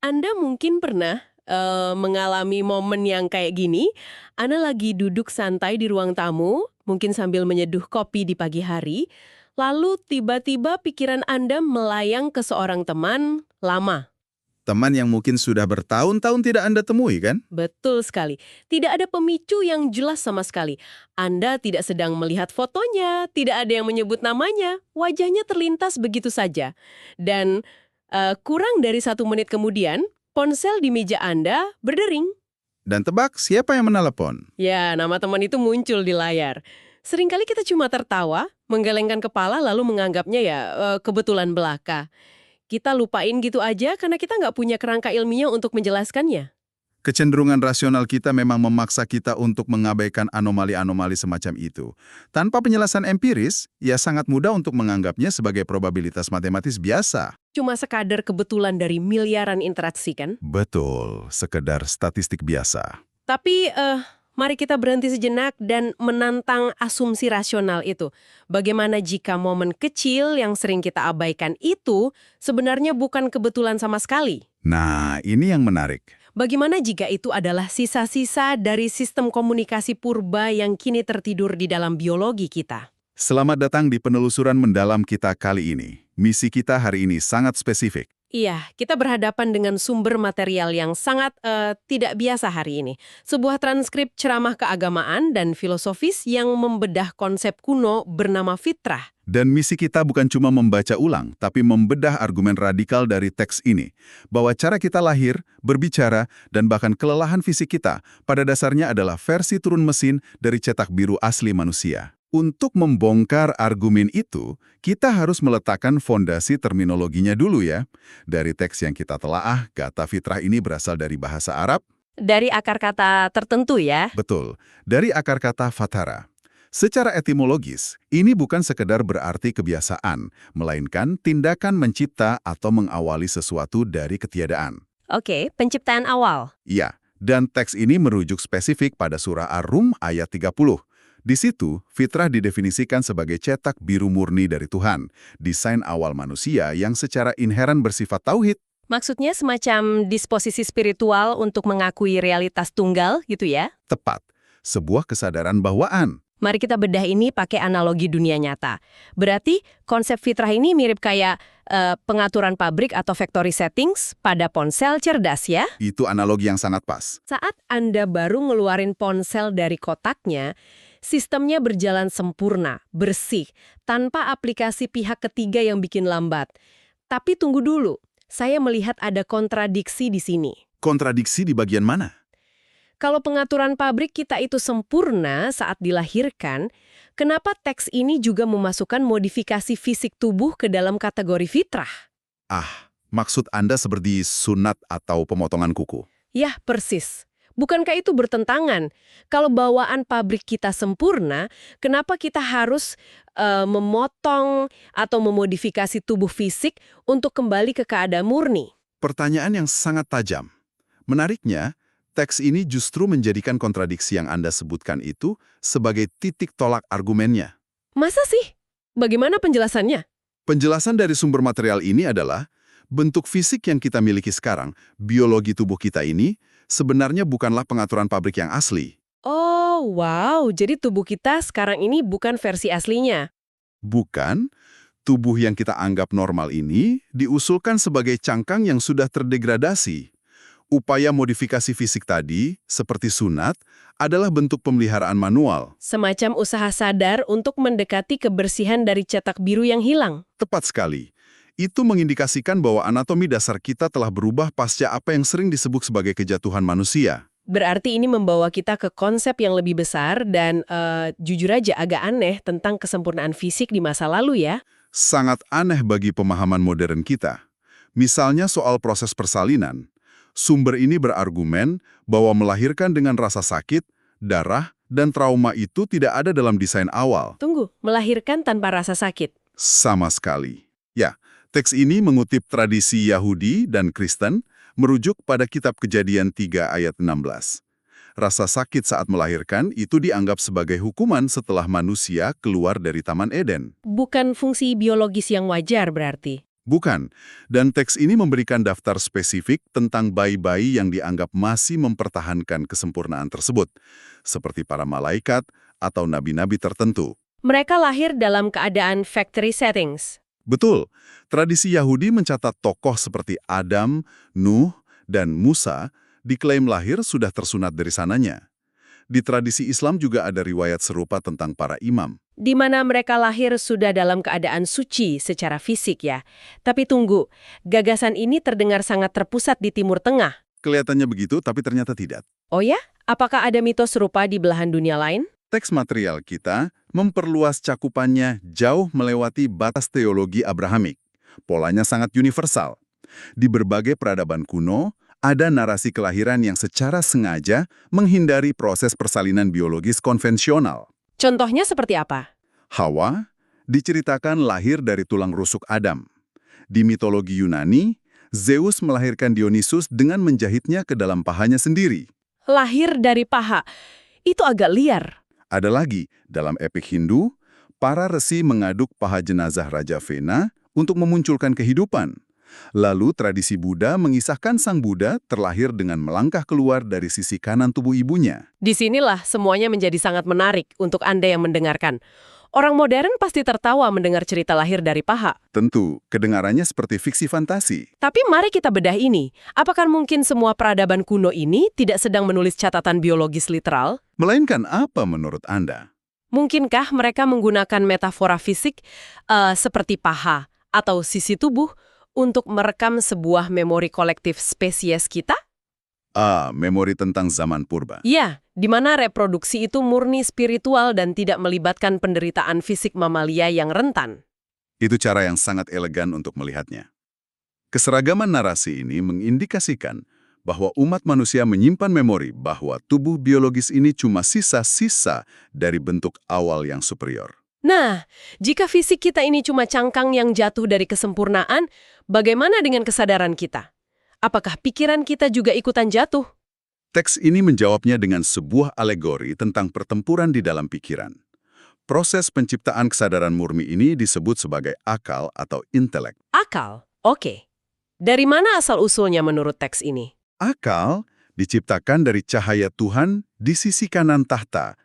Anda mungkin pernah mengalami momen yang kayak gini, Anda lagi duduk santai di ruang tamu, mungkin sambil menyeduh kopi di pagi hari, lalu tiba-tiba pikiran Anda melayang ke seorang teman lama. Teman yang mungkin sudah bertahun-tahun tidak Anda temui, kan? Betul sekali. Tidak ada pemicu yang jelas sama sekali. Anda tidak sedang melihat fotonya, tidak ada yang menyebut namanya, wajahnya terlintas begitu saja. Dan kurang dari 1 menit kemudian, ponsel di meja Anda berdering. Dan tebak siapa yang menelepon? Ya, nama teman itu muncul di layar. Seringkali kita cuma tertawa, menggelengkan kepala lalu menganggapnya ya kebetulan belaka. Kita lupain gitu aja karena kita nggak punya kerangka ilmiah untuk menjelaskannya. Kecenderungan rasional kita memang memaksa kita untuk mengabaikan anomali-anomali semacam itu. Tanpa penjelasan empiris, ya sangat mudah untuk menganggapnya sebagai probabilitas matematis biasa. Cuma sekadar kebetulan dari miliaran interaksi kan? Betul, sekedar statistik biasa. Tapi mari kita berhenti sejenak dan menantang asumsi rasional itu. Bagaimana jika momen kecil yang sering kita abaikan itu sebenarnya bukan kebetulan sama sekali? Nah, ini yang menarik. Bagaimana jika itu adalah sisa-sisa dari sistem komunikasi purba yang kini tertidur di dalam biologi kita? Selamat datang di penelusuran mendalam kita kali ini. Misi kita hari ini sangat spesifik. Iya, kita berhadapan dengan sumber material yang sangat tidak biasa hari ini. Sebuah transkrip ceramah keagamaan dan filosofis yang membedah konsep kuno bernama fitrah. Dan misi kita bukan cuma membaca ulang, tapi membedah argumen radikal dari teks ini. Bahwa cara kita lahir, berbicara, dan bahkan kelelahan fisik kita pada dasarnya adalah versi turun mesin dari cetak biru asli manusia. Untuk membongkar argumen itu, kita harus meletakkan fondasi terminologinya dulu ya. Dari teks yang kita telaah, kata fitrah ini berasal dari bahasa Arab. Dari akar kata tertentu ya? Betul, dari akar kata fatara. Secara etimologis, ini bukan sekedar berarti kebiasaan, melainkan tindakan mencipta atau mengawali sesuatu dari ketiadaan. Oke, penciptaan awal. Iya, dan teks ini merujuk spesifik pada surah Ar-Rum ayat 30. Di situ, fitrah didefinisikan sebagai cetak biru murni dari Tuhan, desain awal manusia yang secara inheren bersifat tauhid. Maksudnya semacam disposisi spiritual untuk mengakui realitas tunggal gitu ya? Tepat, sebuah kesadaran bawaan. Mari kita bedah ini pakai analogi dunia nyata. Berarti konsep fitrah ini mirip kayak pengaturan pabrik atau factory settings pada ponsel cerdas ya? Itu analogi yang sangat pas. Saat Anda baru ngeluarin ponsel dari kotaknya, sistemnya berjalan sempurna, bersih, tanpa aplikasi pihak ketiga yang bikin lambat. Tapi tunggu dulu, saya melihat ada kontradiksi di sini. Kontradiksi di bagian mana? Kalau pengaturan pabrik kita itu sempurna saat dilahirkan, kenapa teks ini juga memasukkan modifikasi fisik tubuh ke dalam kategori fitrah? Ah, maksud Anda seperti sunat atau pemotongan kuku? Yah, persis. Bukankah itu bertentangan? Kalau bawaan pabrik kita sempurna, kenapa kita harus memotong atau memodifikasi tubuh fisik untuk kembali ke keadaan murni? Pertanyaan yang sangat tajam. Menariknya, teks ini justru menjadikan kontradiksi yang Anda sebutkan itu sebagai titik tolak argumennya. Masa sih? Bagaimana penjelasannya? Penjelasan dari sumber material ini adalah bentuk fisik yang kita miliki sekarang, biologi tubuh kita ini, sebenarnya bukanlah pengaturan pabrik yang asli. Oh, wow. Jadi tubuh kita sekarang ini bukan versi aslinya. Bukan, tubuh yang kita anggap normal ini diusulkan sebagai cangkang yang sudah terdegradasi. Upaya modifikasi fisik tadi, seperti sunat, adalah bentuk pemeliharaan manual. Semacam usaha sadar untuk mendekati kebersihan dari cetak biru yang hilang. Tepat sekali. Itu mengindikasikan bahwa anatomi dasar kita telah berubah pasca apa yang sering disebut sebagai kejatuhan manusia. Berarti ini membawa kita ke konsep yang lebih besar dan jujur aja agak aneh tentang kesempurnaan fisik di masa lalu ya. Sangat aneh bagi pemahaman modern kita. Misalnya soal proses persalinan. Sumber ini berargumen bahwa melahirkan dengan rasa sakit, darah, dan trauma itu tidak ada dalam desain awal. Tunggu, melahirkan tanpa rasa sakit? Sama sekali. Ya, teks ini mengutip tradisi Yahudi dan Kristen, merujuk pada kitab Kejadian 3 ayat 16. Rasa sakit saat melahirkan itu dianggap sebagai hukuman setelah manusia keluar dari Taman Eden. Bukan fungsi biologis yang wajar berarti? Bukan. Dan teks ini memberikan daftar spesifik tentang bayi-bayi yang dianggap masih mempertahankan kesempurnaan tersebut, seperti para malaikat atau nabi-nabi tertentu. Mereka lahir dalam keadaan factory settings. Betul, tradisi Yahudi mencatat tokoh seperti Adam, Nuh, dan Musa diklaim lahir sudah tersunat dari sananya. Di tradisi Islam juga ada riwayat serupa tentang para imam. Di mana mereka lahir sudah dalam keadaan suci secara fisik ya. Tapi tunggu, gagasan ini terdengar sangat terpusat di Timur Tengah. Kelihatannya begitu, tapi ternyata tidak. Oh ya? Apakah ada mitos serupa di belahan dunia lain? Teks material kita memperluas cakupannya jauh melewati batas teologi Abrahamik. Polanya sangat universal. Di berbagai peradaban kuno, ada narasi kelahiran yang secara sengaja menghindari proses persalinan biologis konvensional. Contohnya seperti apa? Hawa diceritakan lahir dari tulang rusuk Adam. Di mitologi Yunani, Zeus melahirkan Dionysus dengan menjahitnya ke dalam pahanya sendiri. Lahir dari paha. Itu agak liar. Ada lagi, dalam epik Hindu, para resi mengaduk paha jenazah Raja Vena untuk memunculkan kehidupan. Lalu tradisi Buddha mengisahkan sang Buddha terlahir dengan melangkah keluar dari sisi kanan tubuh ibunya. Disinilah semuanya menjadi sangat menarik untuk Anda yang mendengarkan. Orang modern pasti tertawa mendengar cerita lahir dari paha. Tentu, kedengarannya seperti fiksi fantasi. Tapi mari kita bedah ini. Apakah mungkin semua peradaban kuno ini tidak sedang menulis catatan biologis literal? Melainkan apa menurut Anda? Mungkinkah mereka menggunakan metafora fisik seperti paha atau sisi tubuh untuk merekam sebuah memori kolektif spesies kita? Memori tentang zaman purba. Ya, di mana reproduksi itu murni spiritual dan tidak melibatkan penderitaan fisik mamalia yang rentan. Itu cara yang sangat elegan untuk melihatnya. Keseragaman narasi ini mengindikasikan bahwa umat manusia menyimpan memori bahwa tubuh biologis ini cuma sisa-sisa dari bentuk awal yang superior. Nah, jika fisik kita ini cuma cangkang yang jatuh dari kesempurnaan, bagaimana dengan kesadaran kita? Apakah pikiran kita juga ikutan jatuh? Teks ini menjawabnya dengan sebuah alegori tentang pertempuran di dalam pikiran. Proses penciptaan kesadaran murni ini disebut sebagai akal atau intelek. Akal? Oke. Dari mana asal-usulnya menurut teks ini? Akal diciptakan dari cahaya Tuhan di sisi kanan tahta.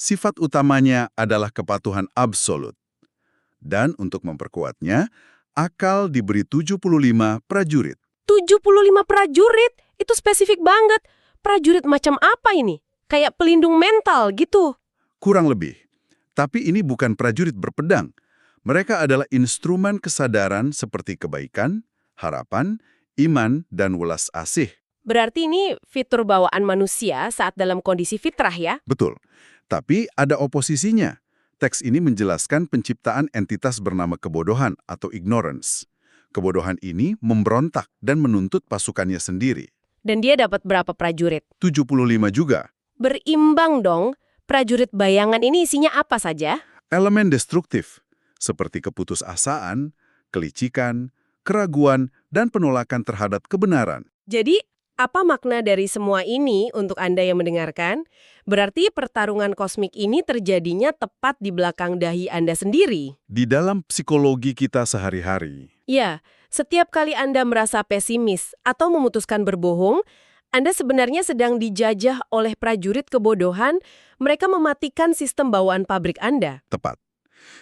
Sifat utamanya adalah kepatuhan absolut. Dan untuk memperkuatnya, akal diberi 75 prajurit. 75 prajurit? Itu spesifik banget. Prajurit macam apa ini? Kayak pelindung mental gitu. Kurang lebih. Tapi ini bukan prajurit berpedang. Mereka adalah instrumen kesadaran seperti kebaikan, harapan, iman, dan welas asih. Berarti ini fitur bawaan manusia saat dalam kondisi fitrah ya? Betul. Tapi ada oposisinya. Teks ini menjelaskan penciptaan entitas bernama kebodohan atau ignorance. Kebodohan ini memberontak dan menuntut pasukannya sendiri. Dan dia dapat berapa prajurit? 75 juga. Berimbang dong. Prajurit bayangan ini isinya apa saja? Elemen destruktif, seperti keputusasaan, kelicikan, keraguan, dan penolakan terhadap kebenaran. Jadi, apa makna dari semua ini untuk Anda yang mendengarkan? Berarti pertarungan kosmik ini terjadinya tepat di belakang dahi Anda sendiri. Di dalam psikologi kita sehari-hari. Ya, setiap kali Anda merasa pesimis atau memutuskan berbohong, Anda sebenarnya sedang dijajah oleh prajurit kebodohan. Mereka mematikan sistem bawaan pabrik Anda. Tepat.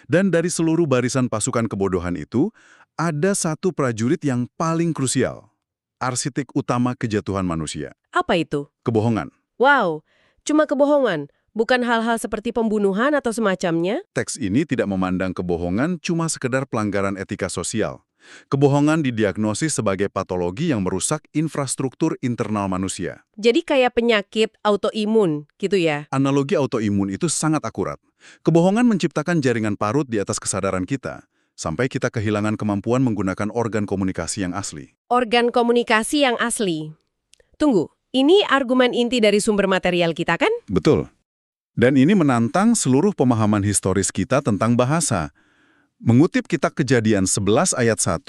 Dan dari seluruh barisan pasukan kebodohan itu, ada satu prajurit yang paling krusial. Arsitek utama kejatuhan manusia. Apa itu? Kebohongan. Wow, cuma kebohongan. Bukan hal-hal seperti pembunuhan atau semacamnya? Teks ini tidak memandang kebohongan cuma sekedar pelanggaran etika sosial. Kebohongan didiagnosis sebagai patologi yang merusak infrastruktur internal manusia. Jadi kayak penyakit autoimun, gitu ya? Analogi autoimun itu sangat akurat. Kebohongan menciptakan jaringan parut di atas kesadaran kita, sampai kita kehilangan kemampuan menggunakan organ komunikasi yang asli. Organ komunikasi yang asli. Tunggu, ini argumen inti dari sumber material kita kan? Betul. Dan ini menantang seluruh pemahaman historis kita tentang bahasa. Mengutip kitab Kejadian 11 ayat 1,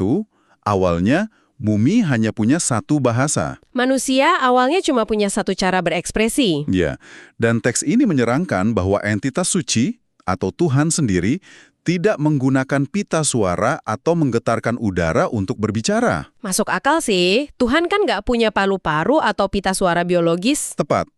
awalnya mumi hanya punya satu bahasa. Manusia awalnya cuma punya satu cara berekspresi. Ya, dan teks ini menyerangkan bahwa entitas suci atau Tuhan sendiri tidak menggunakan pita suara atau menggetarkan udara untuk berbicara. Masuk akal sih, Tuhan kan nggak punya paru-paru atau pita suara biologis. Tepat.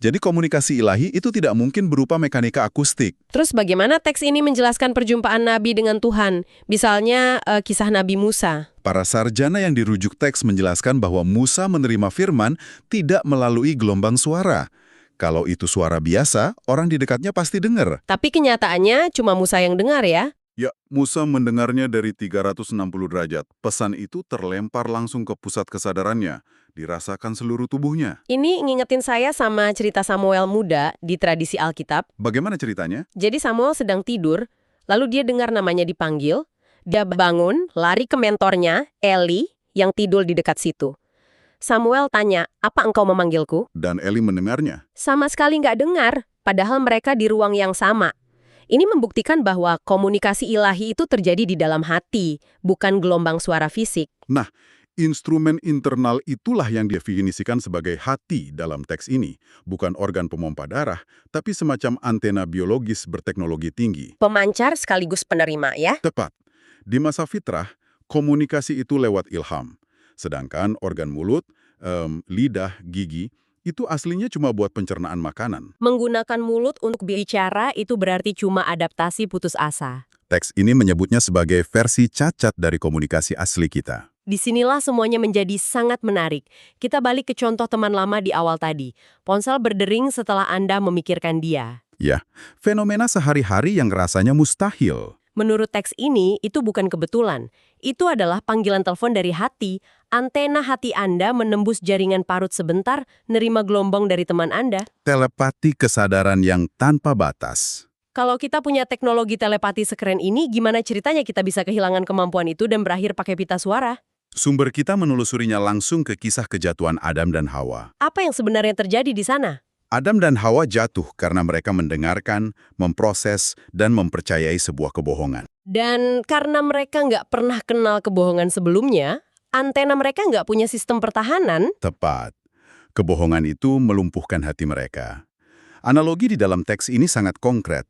Jadi komunikasi ilahi itu tidak mungkin berupa mekanika akustik. Terus bagaimana teks ini menjelaskan perjumpaan Nabi dengan Tuhan? Misalnya kisah Nabi Musa. Para sarjana yang dirujuk teks menjelaskan bahwa Musa menerima firman tidak melalui gelombang suara. Kalau itu suara biasa, orang di dekatnya pasti dengar. Tapi kenyataannya cuma Musa yang dengar ya. Ya, Musa mendengarnya dari 360 derajat. Pesan itu terlempar langsung ke pusat kesadarannya, dirasakan seluruh tubuhnya. Ini ngingetin saya sama cerita Samuel muda di tradisi Alkitab. Bagaimana ceritanya? Jadi Samuel sedang tidur, lalu dia dengar namanya dipanggil. Dia bangun, lari ke mentornya, Eli, yang tidur di dekat situ. Samuel tanya, "Apa engkau memanggilku?" Dan Eli mendengarnya. Sama sekali nggak dengar, padahal mereka di ruang yang sama. Ini membuktikan bahwa komunikasi ilahi itu terjadi di dalam hati, bukan gelombang suara fisik. Nah, instrumen internal itulah yang didefinisikan sebagai hati dalam teks ini. Bukan organ pemompa darah, tapi semacam antena biologis berteknologi tinggi. Pemancar sekaligus penerima ya. Tepat. Di masa fitrah, komunikasi itu lewat ilham. Sedangkan organ mulut, lidah, gigi, itu aslinya cuma buat pencernaan makanan. Menggunakan mulut untuk bicara itu berarti cuma adaptasi putus asa. Teks ini menyebutnya sebagai versi cacat dari komunikasi asli kita. Disinilah semuanya menjadi sangat menarik. Kita balik ke contoh teman lama di awal tadi. Ponsel berdering setelah Anda memikirkan dia. Ya, fenomena sehari-hari yang rasanya mustahil. Menurut teks ini, itu bukan kebetulan. Itu adalah panggilan telepon dari hati. Antena hati Anda menembus jaringan parut sebentar, nerima gelombang dari teman Anda. Telepati kesadaran yang tanpa batas. Kalau kita punya teknologi telepati sekeren ini, gimana ceritanya kita bisa kehilangan kemampuan itu dan berakhir pakai pita suara? Sumber kita menelusurinya langsung ke kisah kejatuhan Adam dan Hawa. Apa yang sebenarnya terjadi di sana? Adam dan Hawa jatuh karena mereka mendengarkan, memproses, dan mempercayai sebuah kebohongan. Dan karena mereka nggak pernah kenal kebohongan sebelumnya, antena mereka nggak punya sistem pertahanan. Tepat. Kebohongan itu melumpuhkan hati mereka. Analogi di dalam teks ini sangat konkret.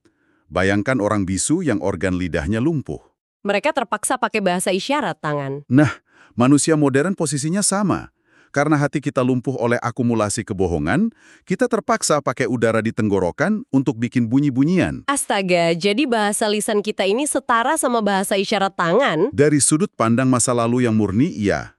Bayangkan orang bisu yang organ lidahnya lumpuh. Mereka terpaksa pakai bahasa isyarat tangan. Nah, manusia modern posisinya sama. Karena hati kita lumpuh oleh akumulasi kebohongan, kita terpaksa pakai udara di tenggorokan untuk bikin bunyi-bunyian. Astaga, jadi bahasa lisan kita ini setara sama bahasa isyarat tangan? Dari sudut pandang masa lalu yang murni, iya.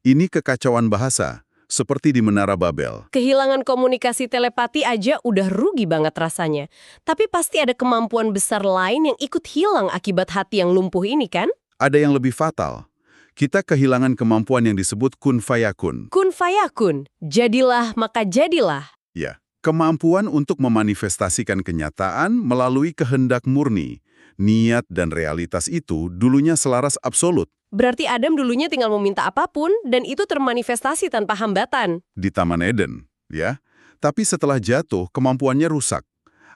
Ini kekacauan bahasa, seperti di Menara Babel. Kehilangan komunikasi telepati aja udah rugi banget rasanya. Tapi pasti ada kemampuan besar lain yang ikut hilang akibat hati yang lumpuh ini kan? Ada yang lebih fatal. Kita kehilangan kemampuan yang disebut kun fayakun. Kun fayakun, jadilah maka jadilah. Ya, kemampuan untuk memanifestasikan kenyataan melalui kehendak murni. Niat dan realitas itu dulunya selaras absolut. Berarti Adam dulunya tinggal meminta apapun dan itu termanifestasi tanpa hambatan. Di Taman Eden, ya. Tapi setelah jatuh, kemampuannya rusak.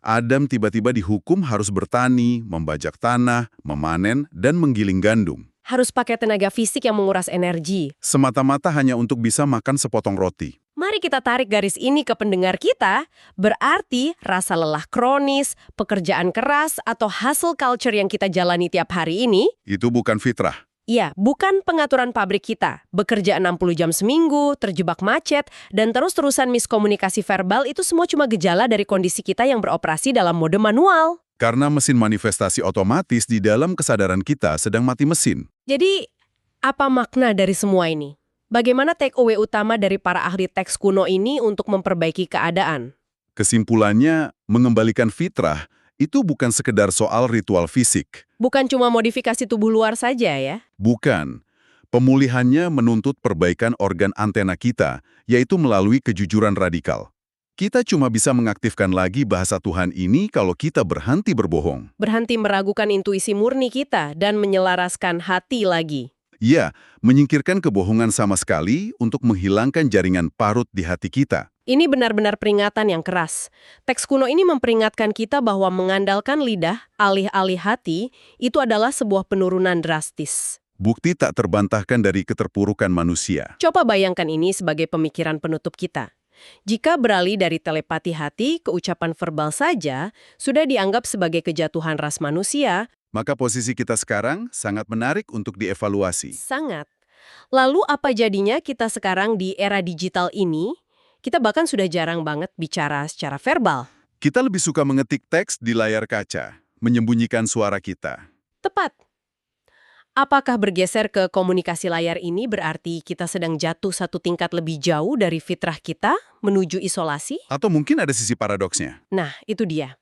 Adam tiba-tiba dihukum harus bertani, membajak tanah, memanen, dan menggiling gandum. Harus pakai tenaga fisik yang menguras energi. Semata-mata hanya untuk bisa makan sepotong roti. Mari kita tarik garis ini ke pendengar kita. Berarti rasa lelah kronis, pekerjaan keras, atau hustle culture yang kita jalani tiap hari ini, Itu bukan fitrah. iya, bukan pengaturan pabrik kita. Bekerja 60 jam seminggu, terjebak macet, dan terus-terusan miskomunikasi verbal itu semua cuma gejala dari kondisi kita yang beroperasi dalam mode manual. Karena mesin manifestasi otomatis di dalam kesadaran kita sedang mati mesin. Jadi, apa makna dari semua ini? Bagaimana take away utama dari para ahli teks kuno ini untuk memperbaiki keadaan? Kesimpulannya, mengembalikan fitrah itu bukan sekedar soal ritual fisik. Bukan cuma modifikasi tubuh luar saja ya? Bukan. Pemulihannya menuntut perbaikan organ antena kita, yaitu melalui kejujuran radikal. Kita cuma bisa mengaktifkan lagi bahasa Tuhan ini kalau kita berhenti berbohong. Berhenti meragukan intuisi murni kita dan menyelaraskan hati lagi. Ya, menyingkirkan kebohongan sama sekali untuk menghilangkan jaringan parut di hati kita. Ini benar-benar peringatan yang keras. Teks kuno ini memperingatkan kita bahwa mengandalkan lidah, alih-alih hati, itu adalah sebuah penurunan drastis. Bukti tak terbantahkan dari keterpurukan manusia. Coba bayangkan ini sebagai pemikiran penutup kita. Jika beralih dari telepati hati ke ucapan verbal saja, sudah dianggap sebagai kejatuhan ras manusia. Maka posisi kita sekarang sangat menarik untuk dievaluasi. Sangat. Lalu apa jadinya kita sekarang di era digital ini? Kita bahkan sudah jarang banget bicara secara verbal. Kita lebih suka mengetik teks di layar kaca, menyembunyikan suara kita. Tepat. Apakah bergeser ke komunikasi layar ini berarti kita sedang jatuh satu tingkat lebih jauh dari fitrah kita menuju isolasi? Atau mungkin ada sisi paradoksnya. Nah, itu dia.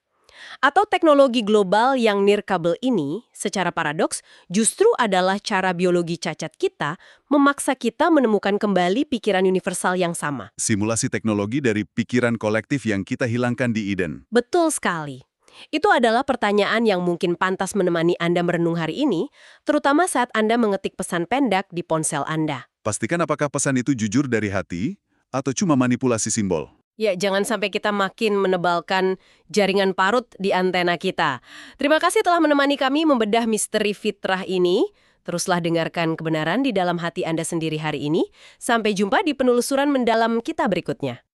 Atau teknologi global yang nirkabel ini, secara paradoks, justru adalah cara biologi cacat kita memaksa kita menemukan kembali pikiran universal yang sama. Simulasi teknologi dari pikiran kolektif yang kita hilangkan di Eden. Betul sekali. Itu adalah pertanyaan yang mungkin pantas menemani Anda merenung hari ini, terutama saat Anda mengetik pesan pendek di ponsel Anda. Pastikan apakah pesan itu jujur dari hati atau cuma manipulasi simbol. Ya, jangan sampai kita makin menebalkan jaringan parut di antena kita. Terima kasih telah menemani kami membedah misteri fitrah ini. Teruslah dengarkan kebenaran di dalam hati Anda sendiri hari ini. Sampai jumpa di penelusuran mendalam kita berikutnya.